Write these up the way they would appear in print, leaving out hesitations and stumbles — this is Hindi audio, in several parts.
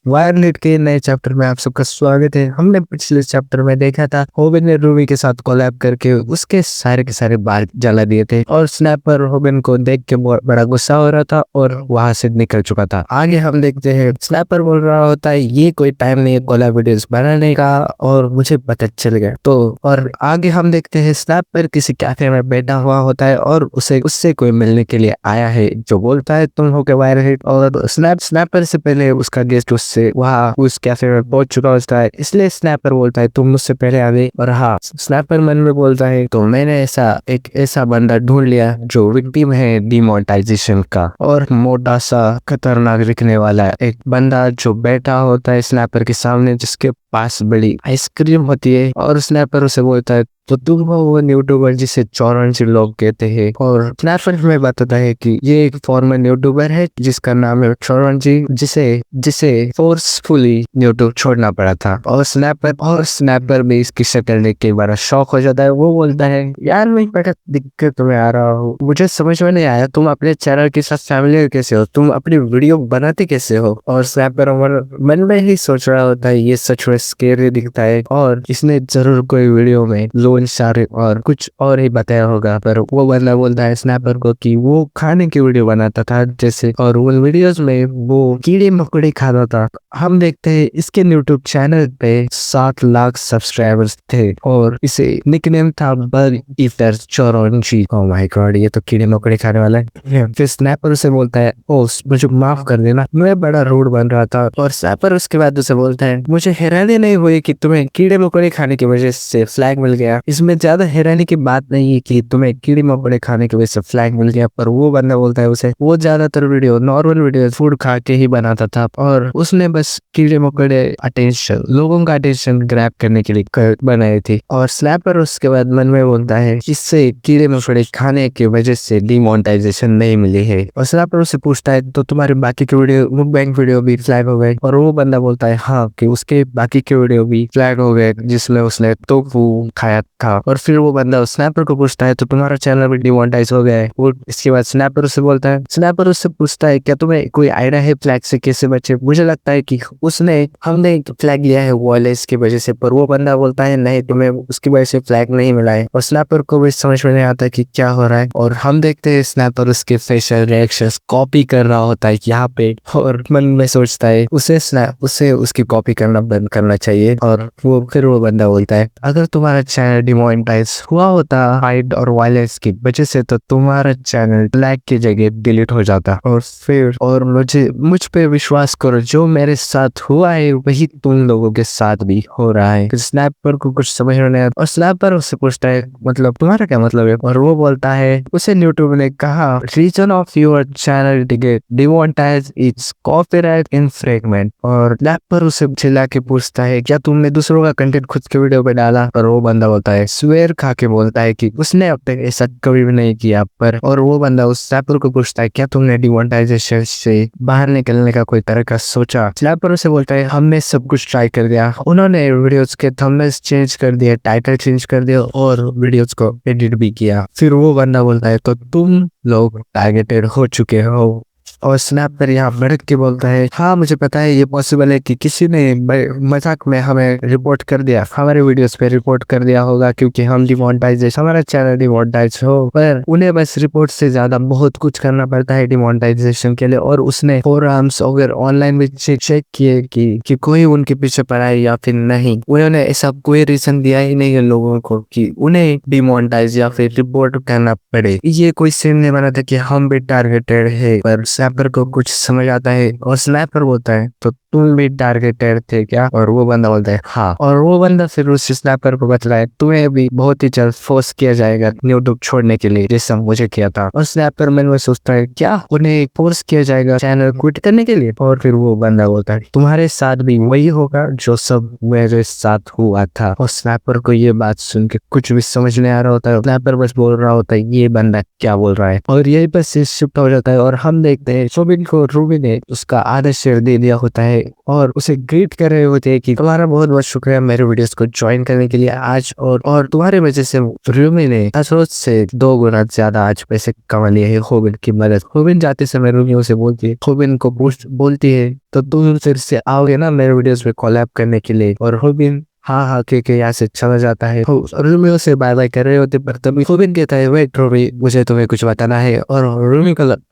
वायरलेट के नए चैप्टर में आप सबका स्वागत है। हमने पिछले चैप्टर में देखा था होबिन ने रूबी के साथ कोलैब करके उसके सारे के सारे बाल जला दिए थे और स्नैपर होबिन को देख के बहुत बड़ा गुस्सा हो रहा था और वहां से निकल चुका था। आगे हम देखते हैं स्नैपर बोल रहा होता है ये कोई टाइम नहीं है कोलैब वीडियोस बनाने का और मुझे पता चल गया। तो और आगे हम देखते हैं स्नैपर किसी कैफे में बैठा हुआ होता है और उसे उससे कोई मिलने के लिए आया है जो बोलता है तुम हो के वायरलेट, और स्नैपर से पहले उसका गेस्ट उससे वहाँ उस कैफे में पहुंच चुका होता है, इसलिए स्नैपर बोलता है तुम मुझसे पहले आ गई। और हाँ, स्नैपर मन में बोलता है तो मैंने एक ऐसा बंदा ढूंढ लिया जो विक्टिम है डिमोनेटाइजेशन का और मोटा सा खतरनाक दिखने वाला एक बंदा जो बैठा होता है स्नैपर के सामने जिसके पास बड़ी आइसक्रीम होती है। और स्नैपर उसे बोलता है तो तुम हो वो यूट्यूबर जिसे चौरंजी लोग कहते हैं। और स्नैपर में बताता है कि ये एक फॉर्मर यूट्यूबर है जिसका नाम है चौरंजी, जिसे फोर्सफुली यूट्यूब छोड़ना पड़ा था। और स्नैपर भी इसकी शक्ल देख के बड़ा शौक हो जाता है। वो बोलता है यार मैं बड़ा दिक्कत में आ रहा हूँ, मुझे समझ में नहीं आया तुम अपने चैनल के साथ फैमिलियर कैसे हो, तुम अपनी वीडियो बनाते कैसे हो। और स्नैपर मन में ही सोच रहा होता है ये सच में स्केरी दिखता है और इसने जरूर कोई वीडियो में लोन सारे और कुछ और ही बताया होगा। पर वो बंदा बोलता है स्नैपर को कि वो खाने की वीडियो बनाता था जैसे, और वो वीडियोस में वो कीड़े मकोड़े खाता था। हम देखते हैं इसके यूट्यूब चैनल पे 7 लाख सब्सक्राइबर्स थे और इसे निकनेम था बर्ग ईटर चौरंजी। ओह माय गॉड, ये तो कीड़े मकोड़े खाने वाला है। फिर स्नैपर उसे बोलता है ओ मुझे माफ कर देना, मैं बड़ा रूड बन रहा था। और स्नैपर उसके बाद उसे बोलता है मुझे हैरानी नहीं हुई कि तुम्हें कीड़े मकोड़े खाने की वजह से फ्लैग मिल गया, इसमें ज्यादा हैरानी की बात नहीं है कि तुम्हें कीड़े मकोड़े खाने की वजह से फ्लैग मिल गया। पर वो बंदा बोलता है उसे वो ज्यादातर वीडियो नॉर्मल वीडियो फूड खा के ही बनाता था और उसने बस कीड़े मकोड़े अटेंशन लोगों का अटेंशन ग्रैब करने के लिए बनाई थी। और स्नैपर उसके बाद मन में बोलता है इससे कीड़े मकोड़े खाने की वजह से डिमोनेटाइजेशन नहीं मिली है। और स्नैपर उससे पूछता है तो तुम्हारे बाकी के वीडियो मुकबैंग वीडियो भी फ्लैग हो गए। और वो बंदा बोलता है हाँ कि उसके बाकी के वीडियो भी फ्लैग हो गए जिसमें उसने टोफू खाया था। और फिर वो बंदा स्नैपर को पूछता है तो तुम्हारा चैनल भी डिमोनेटाइज हो गया है। वो इसके बाद स्नैपर उससे बोलता है, स्नैपर उससे पूछता है क्या तुम्हें कोई आइडिया है फ्लैग से कैसे बचे। मुझे लगता है कि हमने फ्लैग लिया है वॉयलेंस की वजह से। पर वो बंदा बोलता है नहीं, तुम्हें उसकी वजह से फ्लैग नहीं मिला है। और स्नैपर को भी समझ में नहीं आता कि क्या हो रहा है। और हम देखते हैं स्नैपर उसके फेशियल रिएक्शंस कॉपी कर रहा होता है यहाँ पे और मन में सोचता है उसे उसकी कॉपी करना बंद करना चाहिए। और फिर वो बंदा बोलता है अगर तुम्हारा चैनल डिमोनेटाइज हुआ होता हाइड और वायलेंस की वजह से तो तुम्हारा चैनल फ्लैग की जगह डिलीट हो जाता। और मुझ पे विश्वास करो, जो मेरे साथ हुआ है वही तुम लोगों के साथ भी हो रहा है। स्नैपर को कुछ समझ में नहीं आता और स्नैपर उससे पूछता है मतलब तुम्हारा क्या मतलब है। और वो बोलता है उसे यूट्यूब ने कहा reason of your channel demonetize it's copyright infringement. और स्नैपर उसे चिल्ला के पूछता है क्या तुमने दूसरों का कंटेंट खुद के वीडियो पे डाला। और वो बंदा बोलता है स्वेर खा के बोलता है कि उसने अब तक ऐसा कभी भी नहीं किया। पर और वो बंदा उस स्नैपर को पूछता है क्या तुमने डिमोनेटाइजेशन से बाहर निकलने का कोई तरीका सोचा। स्नैपर उसे बोलता है हमने सब कुछ ट्राई कर दिया, उन्होंने वीडियोस के थंबनेल्स चेंज कर दिए, टाइटल चेंज कर दिया और वीडियोस को एडिट भी किया। फिर वो बंदा बोलता है तो तुम लोग टारगेटेड हो चुके हो। और स्नैपर यहाँ भड़क के बोलता है हाँ मुझे पता है ये पॉसिबल है कि किसी ने मजाक में हमें रिपोर्ट कर दिया, हमारे वीडियोस पे रिपोर्ट कर दिया होगा क्योंकि हम डिमोनेटाइजेशन हमारा चैनल डिमोनेटाइज हो। पर उन्हें बस रिपोर्ट से ज्यादा बहुत कुछ करना पड़ता है डिमोनेटाइजेशन के लिए। और उसने फोरम्स वगैरह ऑनलाइन भी चेक किए कि कोई उनके पीछे पड़ा है या फिर नहीं। उन्होंने ऐसा कोई रीजन दिया ही नहीं है लोगों को कि उन्हें डिमोनेटाइज या फिर रिपोर्ट करना पड़े। ये कोई सीन नहीं बना था कि हम भी टारगेटेड है। पर स्नैपर को कुछ समझ आता है और स्नैपर बोलता है तो तुम भी टारगेटेड थे क्या। और वो बंदा बोलता है हाँ। और वो बंदा फिर उस स्नैपर को बतलाए तुम्हें भी बहुत ही जल्द फोर्स किया जाएगा यूट्यूब छोड़ने के लिए जैसा मुझे किया था। और स्नैपर मन में सोचता है क्या उन्हें फोर्स किया जाएगा चैनल क्विट करने के लिए। और फिर वो बंदा बोलता है तुम्हारे साथ भी वही होगा जो सब मेरे साथ हुआ था। और स्नैपर को ये बात सुन के कुछ भी समझ नहीं आ रहा होता है। स्नैपर बस बोल रहा होता है ये बंदा क्या बोल रहा है। और यही बस शिफ्ट हो जाता है और हम देखते हैं है होबिन को रूबी ने उसका आधा शेयर दे दिया होता है और उसे ग्रीट कर रहे होते हैं कि तुम्हारा बहुत बहुत शुक्रिया मेरे वीडियोस को ज्वाइन करने के लिए आज, और तुम्हारे वजह से रूबी ने असरोज से 2 गुना ज्यादा आज पैसे कमा लिए है होबिन की मदद। होबिन जाते समय रूबी उसे बोलती है, होबिन को बोलती है तो तुम फिर से आओगे ना मेरे वीडियोस में कोलैब करने के लिए, और होबिन हाँ हाँ के यहाँ से चला जाता है। रूमी उसे बाय बाय कर रहे होते पर तभी होबिन कहता है वेट रूमी मुझे तुम्हें कुछ बताना है, और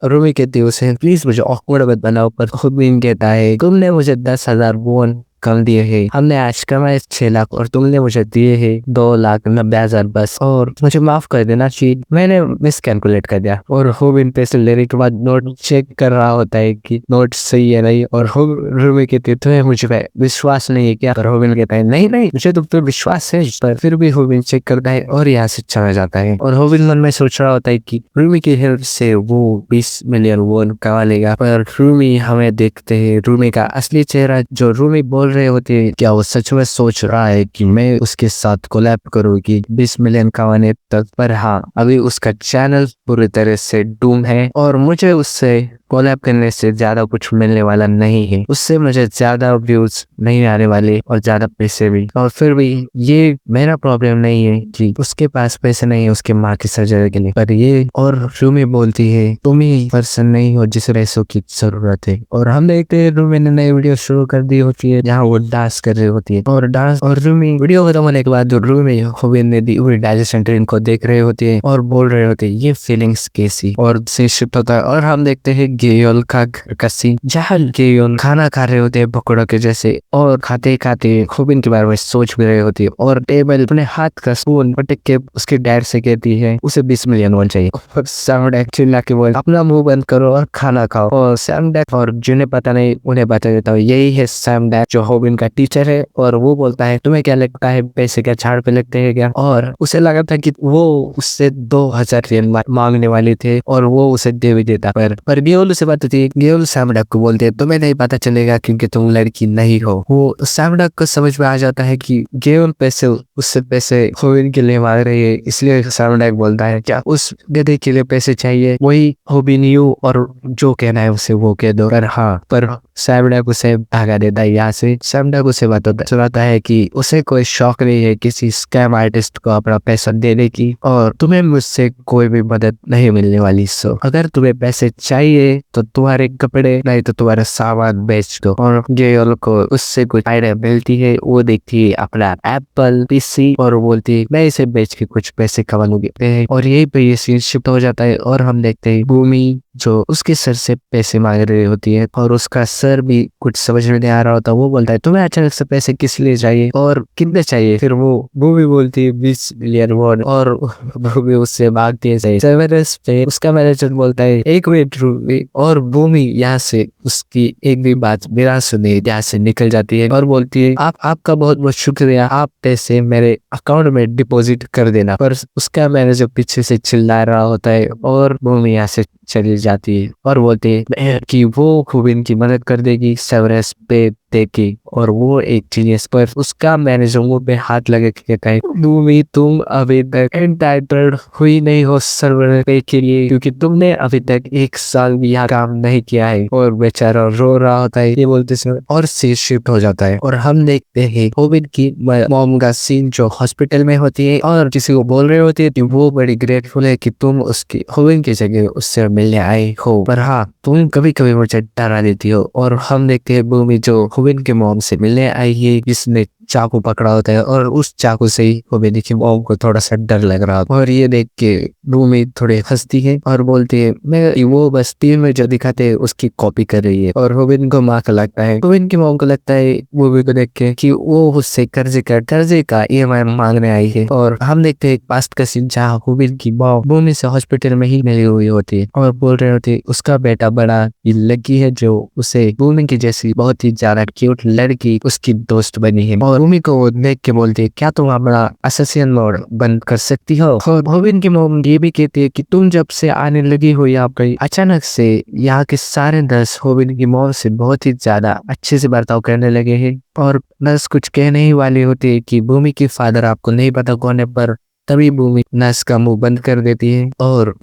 रूमी कहती है उसे प्लीज मुझे ऑकवर्ड मत बनाओ, पर होबिन कहता है तुमने मुझे 10,000 वॉन कम दिए है, हमने आज कमाए 6 लाख और तुमने मुझे दिए है 2,90,000 बस, और मुझे माफ कर देना चीट मैंने मिस कैलकुलेट कर दिया। और होबिन पैसे लेने के बाद नोट चेक कर रहा होता है कि नोट सही है नहीं, और रूमी कहती है तुम्हें मुझे पे विश्वास नहीं है क्या, पर होबिन कहता है नहीं नहीं मुझे तुम पे विश्वास है, पर फिर भी होबिन चेक करता है और यहाँ से चला जाता है। और होबिन मन में सोच रहा होता है कि रूमी की हेल्प से वो 20 मिलियन वॉन कमा लेगा, पर रूमी हमें देखते है रूमी का असली चेहरा जो रूमी बोल रहे होते हैं, क्या वो सच में सोच रहा है कि मैं उसके साथ कोलैब करूंगी 20 मिलियन कमाने तक, पर हाँ अभी उसका चैनल पूरी तरह से डूम है और मुझे उससे कोलैब करने से ज्यादा कुछ मिलने वाला नहीं है, उससे मुझे ज्यादा व्यूज नहीं आने वाले और ज्यादा पैसे भी। और फिर भी ये मेरा प्रॉब्लम नहीं है कि उसके पास पैसे नहीं है उसके माँ की सर्जरी के लिए, पर ये और रूमी बोलती है तुम ही पर्सन नहीं हो जिसे पैसों की जरूरत है। और हम देखते हैं रूमी ने नई वीडियो शुरू कर दी होती है जहाँ वो डांस कर रही होती है, और रूमी वीडियो खत्म होने के बाद जो रूमी होबिन ने दी हुई डाइजेशन ट्रेन को देख रहे होते हैं और बोल रहे होते हैं ये फीलिंग्स कैसी, और से शिफ्ट होता है और हम देखते हैं गेयोल का सीन जहाँ गेयोल खाना खा रहे होते हैं पकौड़ों के जैसे, और खाते खाते होबिन के बारे में सोच भी रहे होते हैं, और टेबल अपने हाथ का स्पून पटक के उसके डैड से कहती है उसे 20 मिलियन वॉन चाहिए, और सैमडैक चिल्ला के बोल अपना मुंह बंद करो और खाना खाओ। और सैमडैक और जिन्हें पता नहीं उन्हें बता देता हूँ यही है सैमडैक जो होबिन का टीचर है, और वो बोलता है तुम्हें क्या लगता है पैसे क्या झाड़ पे लगते हैं क्या, और उसे लगा था कि वो उससे 2,000 रियल मांगने वाले थे और वो उसे दे भी देता, पर गेयोल से बात होती है। गेयोल सैमडैक को बोलते हैं तुम्हें नहीं पता चलेगा क्योंकि तुम लड़की नहीं हो। वो सैमडैक को समझ में आ जाता है कि गेयोल पैसे उससे पैसे होबिन के लिए मांग रही है, इसलिए सैमडैक बोलता है क्या उस गधे के लिए पैसे चाहिए वही होबिन यू और जो कहना है उसे वो कह दो, पर सैमडैक उसे भागा देता है यहाँ से। सैमडैक उसे बताता है कि उसे कोई शौक नहीं है किसी स्कैम आर्टिस्ट को अपना पैसा देने की, और तुम्हें मुझसे कोई भी मदद नहीं मिलने वाली, सो अगर तुम्हें पैसे चाहिए तो तुम्हारे कपड़े नहीं तो तुम्हारा सामान बेच दो। और गेयोल को उससे कुछ आइडिया मिलती है, वो देखती है अपना एप्पल पीसी और वो बोलती है मैं इसे बेच के कुछ पैसे कमा लूंगी, और यही पे ये सीन शिफ्ट हो जाता है और हम देखते हैं भूमि जो उसके सर से पैसे मांग रही होती है और उसका सर भी कुछ समझ में नहीं आ रहा होता। वो बोलता है तुम्हें अचानक से पैसे किस लिए चाहिए और कितने चाहिए, फिर वो भूमि बोलती है 20 मिलियन वॉन, और भूमि उससे मांगती है सेवेरस पे। उसका मैनेजर बोलता है 1 मिनट रूमी, और भूमि यहाँ से उसकी एक भी बात बिना सुने यहाँ से निकल जाती है और बोलती है आपका बहुत बहुत शुक्रिया, आप पैसे मेरे अकाउंट में डिपॉजिट कर देना, पर उसका मैनेजर पीछे से चिल्ला रहा होता है और भूमि यहाँ से चली जाती है और बोलती है कि वो होबिन की मदद कर देगी सेवरेंस पे देगी, और वो एक जीनियस। पर उसका मैनेजर मुंह पे हाथ लगे कहता है भूमि तुम अभी तक एंटाइटल्ड हुई नहीं हो सर्वर पे के लिए क्योंकि तुमने अभी तक 1 साल भी यहाँ काम नहीं किया है, और बेचारा रो रहा होता है ये बोलते समय और सीन शिफ्ट हो जाता है। और हम देखते हैं होबिन की मॉम का सीन जो हॉस्पिटल में होती है और किसी को बोल रहे होती है कि वो बड़ी ग्रेटफुल है कि तुम उसकी होबिन की जगह उससे मिलने आई हो, पर हाँ तुम कभी कभी मुझे डरा देती हो। और हम देखते हैं भूमि जो होबिन के मॉम से मिलने आई है जिसने चाकू पकड़ा होता है, और उस चाकू से ही होबिन की मॉम को थोड़ा सा डर लग रहा था, और ये देख के भूमि थोड़ी हंसती है और बोलती है मैं वो बस टीवी में जो दिखाते हैं उसकी कॉपी कर रही है। और होबिन को माँ को लगता है, होबिन की मॉम को लगता है भूमि को देख के कि वो उससे कर्जे का EMI मांगने आई है। और हम देखते हैं पास्ट का सीन जहाँ होबिन की मॉम भूमि से हॉस्पिटल में ही मिली हुई होती है और बोल रहे होते उसका बेटा बड़ा लड़की है जो उसे भूमि की जैसी बहुत ही ज्यादा क्यूट लड़की उसकी दोस्त बनी है, और भूमि को देख के बोलती है क्या तुम अपना असोसिएशन मोड बंद कर सकती हो। और होबिन की मॉम ये भी कहती है कि तुम जब से आने लगी हो यहाँ पर अचानक से यहाँ के सारे नर्स होबिन की मॉम से बहुत ही ज्यादा अच्छे से बर्ताव करने लगे हैं, और नर्स कुछ कहने ही वाली होती है कि भूमि की फादर आपको नहीं पता कौन है, पर तभी भूमि नर्स का मुंह बंद कर देती है और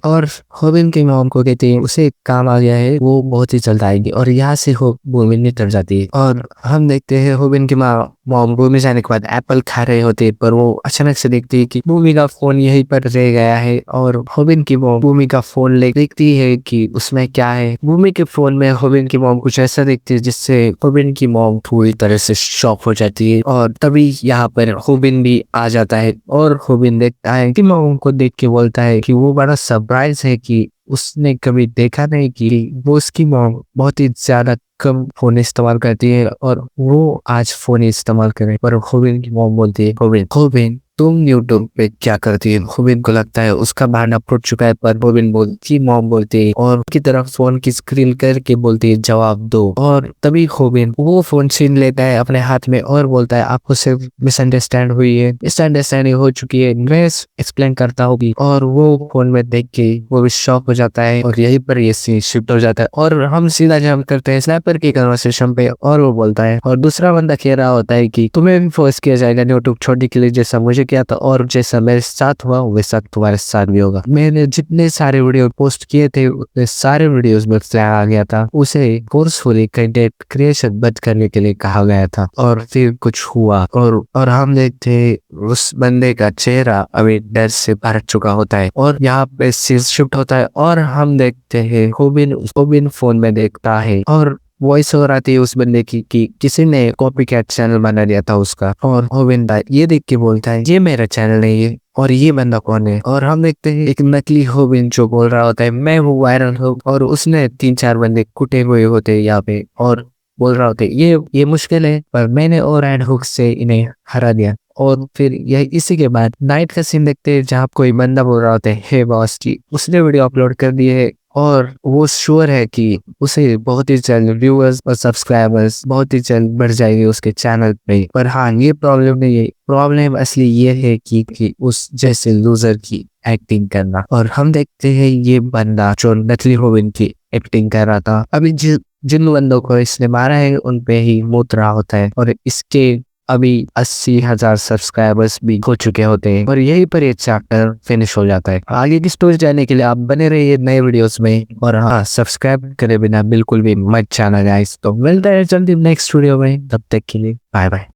होबिन की मॉम को कहती है उसे काम आ गया है, वो बहुत ही जल्द आएगी। और यहाँ से भूमि निकल जाती है और हम देखते हैं होबिन की मॉम भूमि जाने के बाद एप्पल खा रहे होते पर वो अचानक से देखती है कि भूमि का फोन यहीं पर रह गया है और होबिन की मॉम भूमि का फोन ले देखती है कि उसमें क्या है। भूमि के फोन में होबिन की मॉम कुछ ऐसा देखती है जिससे होबिन की मॉम पूरी तरह से शॉक हो जाती है। और तभी यहाँ पर होबिन भी आ जाता है और होबिन देखता है कि मॉम को देख के बोलता है कि वो बड़ा सरप्राइज है कि उसने कभी देखा नहीं कि वो उसकी मॉम बहुत ही ज्यादा कम फोन इस्तेमाल करती है और वो आज फोन इस्तेमाल करे। पर होबिन की मॉम बोलती है होबिन तुम यूट्यूब पे क्या करती है। होबिन को लगता है उसका बहाना फूट चुका है पर होबिन बोलती मॉम बोलती है और की तरफ फोन की स्क्रीन करके बोलती है जवाब दो। और तभी होबिन वो फोन छीन लेता है अपने हाथ में और बोलता है आपको सिर्फ मिसअंडरस्टैंड हुई है, मिसअंडरस्टैंडिंग हो चुकी है, मैं एक्सप्लेन करता होगी। और वो फोन में देख के वो भी शॉक हो जाता है और यहीं पर ये सीन शिफ्ट हो जाता है और हम सीधा जंप करते हैं स्नैपर की कन्वर्सेशन पे और वो बोलता है और दूसरा बंदा कह रहा होता है कि तुम्हें भी फोर्स किया जाएगा यूट्यूब छोड़ने के लिए जैसा मुझे किया था और जैसा मेरे साथ हुआ वैसा तुम्हारे साथ भी होगा। मैंने जितने सारे वीडियो पोस्ट किए थे उतने सारे वीडियोस में फ्लैग आ गया था, उसे फोर्सफुली कंटेंट क्रिएशन बंद करने के लिए कहा गया था और फिर कुछ हुआ और हम देखते उस बंदे का चेहरा अभी डर से भर चुका होता है और यहाँ पे सीन शिफ्ट होता है और हम देखते हैं होबिन फोन में देखता है और वॉइस ओवर आती है उस बंदे की कि किसी ने कॉपी कैट चैनल बना दिया था उसका। और होबिन ये देख के बोलता है ये मेरा चैनल नहीं है और ये बंदा कौन है। और हम देखते हैं एक नकली होबिन जो बोल रहा होता है मैं वो वायरल हूँ और उसने 3-4 बंदे कुटे हुए होते यहाँ पे और बोल रहा होता है ये मुश्किल है पर मैंने और एंड हुक से इन्हें हरा दिया। और फिर यह इसी के बाद नाइट का सीन देखते हैं जहाँ कोई बंदा बोल रहा होता है हे बॉस जी उसने वीडियो अपलोड कर दी है और वो श्योर है कि उसे बहुत ही जल्द व्यूअर्स और सब्सक्राइबर्स बहुत ही जल्द बढ़ जाएंगे उसके चैनल पे। पर हाँ ये प्रॉब्लम नहीं है, प्रॉब्लम असली ये है कि उस जैसे लूजर की एक्टिंग करना। और हम देखते हैं ये बंदा जो नकली होबिन की एक्टिंग कर रहा था अभी जिन बंदों को इसने मारा है उन पे ही मुत रहा होता है और इसके अभी 80,000 सब्सक्राइबर्स भी हो चुके होते हैं और यहीं पर ये चैप्टर फिनिश हो जाता है। आगे की स्टोरी जानने के लिए आप बने रहिए नए वीडियोस में और हाँ सब्सक्राइब करे बिना बिल्कुल भी मत जाना गाइस। तो मिलते हैं जल्दी नेक्स्ट वीडियो में, तब तक के लिए बाय बाय।